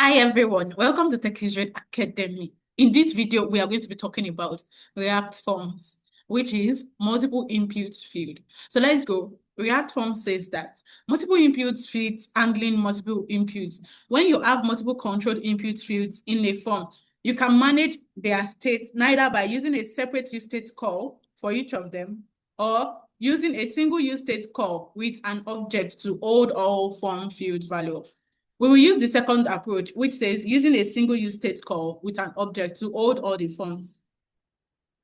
Hi everyone, welcome to Techisrate Academy. In this video, we are going to be talking about React Forms, which is multiple inputs field. So let's go. React Forms says that multiple inputs fields handling multiple inputs. When you have multiple controlled input fields in a form, you can manage their states neither by using a separate useState call for each of them or using a single useState call with an object to hold all form field values. We will use the second approach, which says using a single useState call with an object to hold all the forms.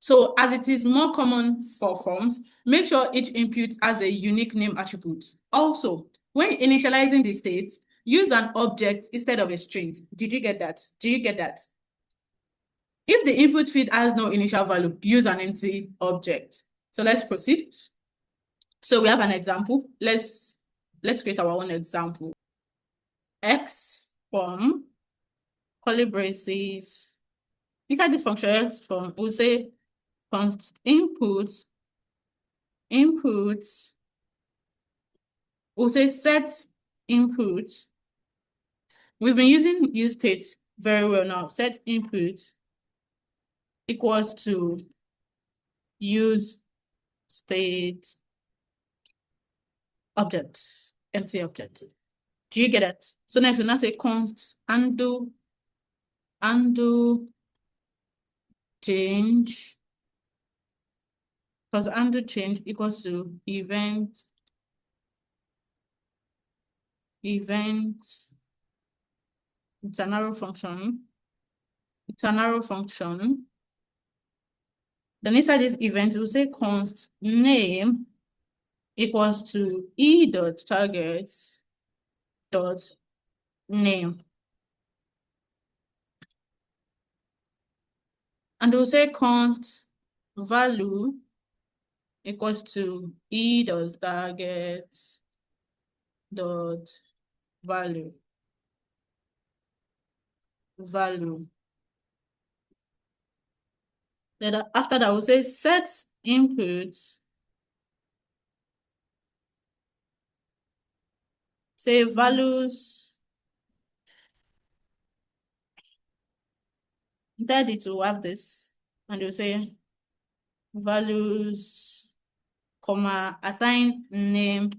So as it is more common for forms, make sure each input has a unique name attribute. Also, when initializing the state, use an object instead of a string. Did you get that? Do you get that? If the input field has no initial value, use an empty object. So let's proceed. So we have an example. Let's create our own example. X form, curly braces. Inside this function, X form, we'll say const inputs, we'll say set input. We've been using useState very well now. Set input equals to useState object, empty object. Do you get it? So next we'll now say const undo change, because undo change equals to event. It's a narrow function. Then inside this event, we'll say const name equals to e.target dot name. And we'll say const value equals to e.target dot value. Then after that, we'll say set inputs. Say values. Inside it will have this, and you'll say values, comma, assign any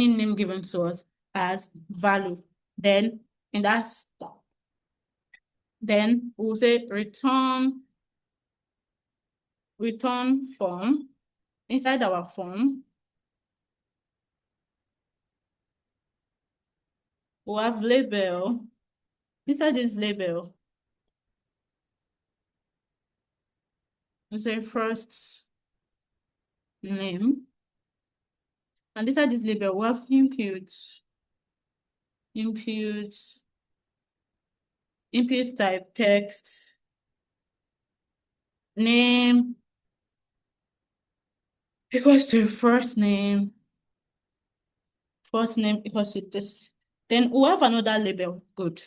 name given to us as value. Then in that stop, then we'll say return form. Inside our form, we'll have label. Inside this label, we'll say first name. And inside this label, we have input type text, name equals to first name equals to this. Then we'll have another label, good.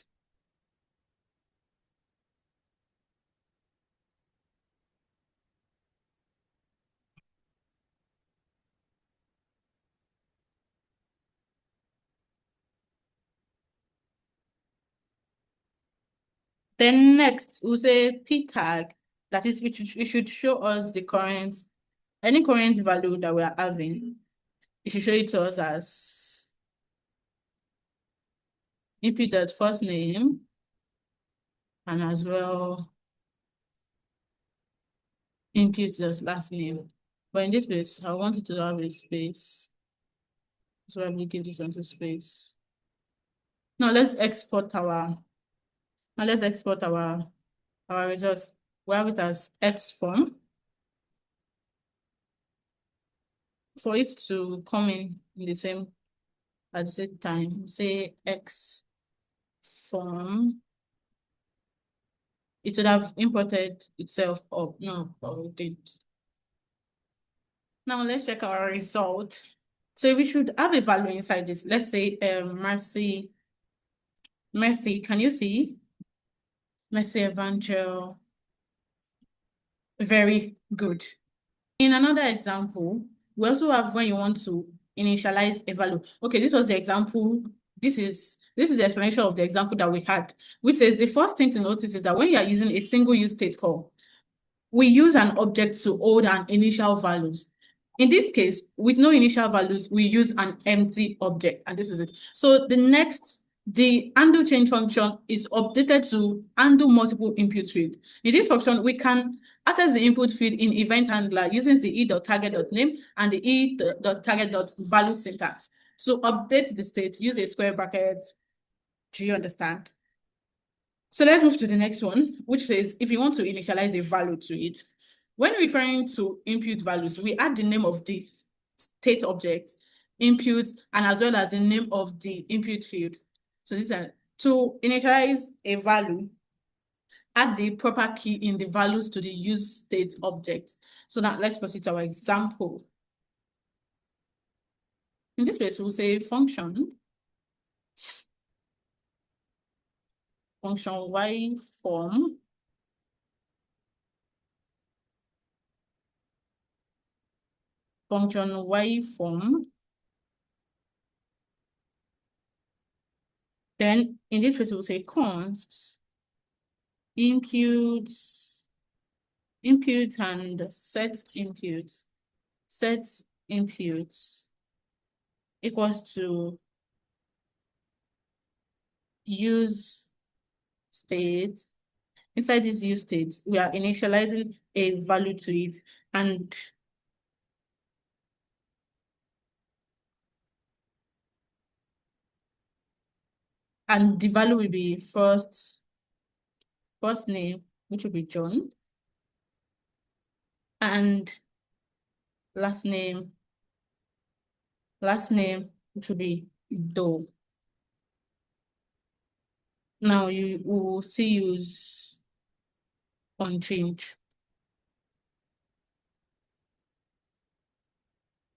Then next, we'll say p tag, that is, it should show us any current value that we are having. It should show it to us as input.first name, and as well input.last name. But in this place, I want it to have a space. So I will give this onto space. Now let's export our results. We have it as X form. For it to come in the same at the same time, say X form. It would have imported itself up. No, but it didn't. Now let's check our result. So we should have a value inside this. Let's say Mercy, can you see? Mercy Evangel. Very good. In another example, we also have when you want to initialize a value. Okay, this was the example. This is This is the explanation of the example that we had, which says the first thing to notice is that when you are using a single use state call, we use an object to hold an initial values. In this case, with no initial values, we use an empty object, and this is it. So the undo change function is updated to undo multiple input field. In this function, we can access the input field in event handler using the e.target.name and the e.target.value syntax. So update the state, use the square bracket. Do you understand? So let's move to the next one, which says if you want to initialize a value to it, when referring to input values, we add the name of the state object, input, and as well as the name of the input field. So this is to initialize a value, add the proper key in the values to the use state object. So now let's proceed to our example. In this place, we'll say function y form function y form. Then in this place, we'll say const input and set input equals to use state. Inside this use state, we are initializing a value to it, and the value will be first name, which will be John, and last name, which will be Doe. Now you will still use unchange.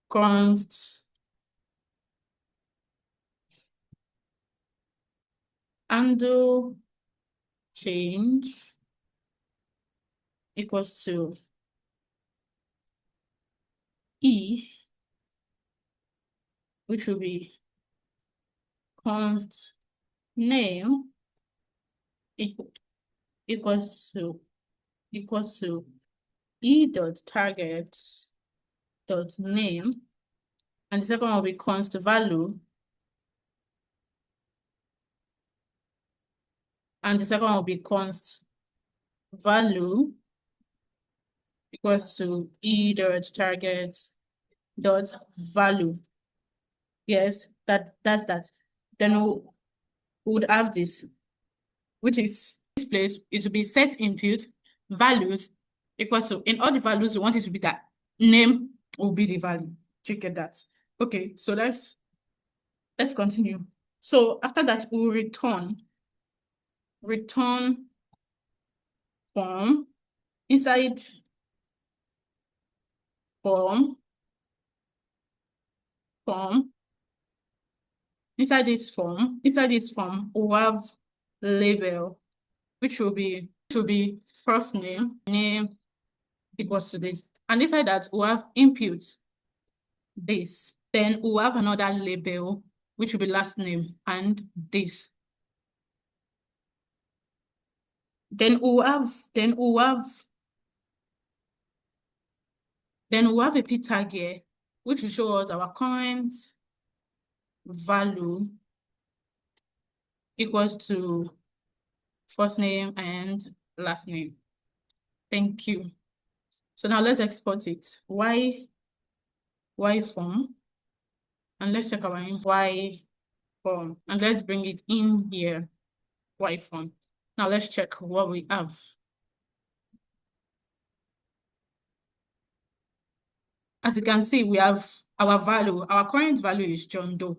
Const undo change equals to E, which will be const name equals to e.target.name, and the second one will be const value, and the second one will be const value equals to e.target.value. Yes, that's that. Then we would have this, which is this place, it will be set input values equals to, in all the values, we want it to be that name will be the value. You get that? Okay, so let's continue. So after that, we'll return form inside form. Inside this form, we'll have label, which will be first name equals to this. And inside that, we'll have input, this. Then we'll have another label, which will be last name, and this. Then we'll have a p tag here, which will show us our current value equals to first name and last name. Thank you. So now let's export it. Y form, and let's check our Y form, and let's bring it in here. Y form. Now let's check what we have. As you can see, we have our value. Our current value is John Doe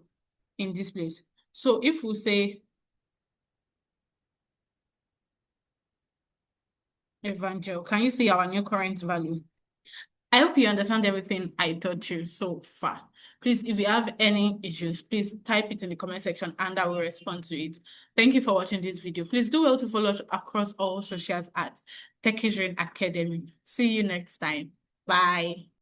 in this place. So if we say Evangel, can you see our new current value? I hope you understand everything I taught you so far. Please, if you have any issues, please type it in the comment section and I will respond to it. Thank you for watching this video. Please do well to follow us across all socials at Techisrain Academy. See you next time. Bye.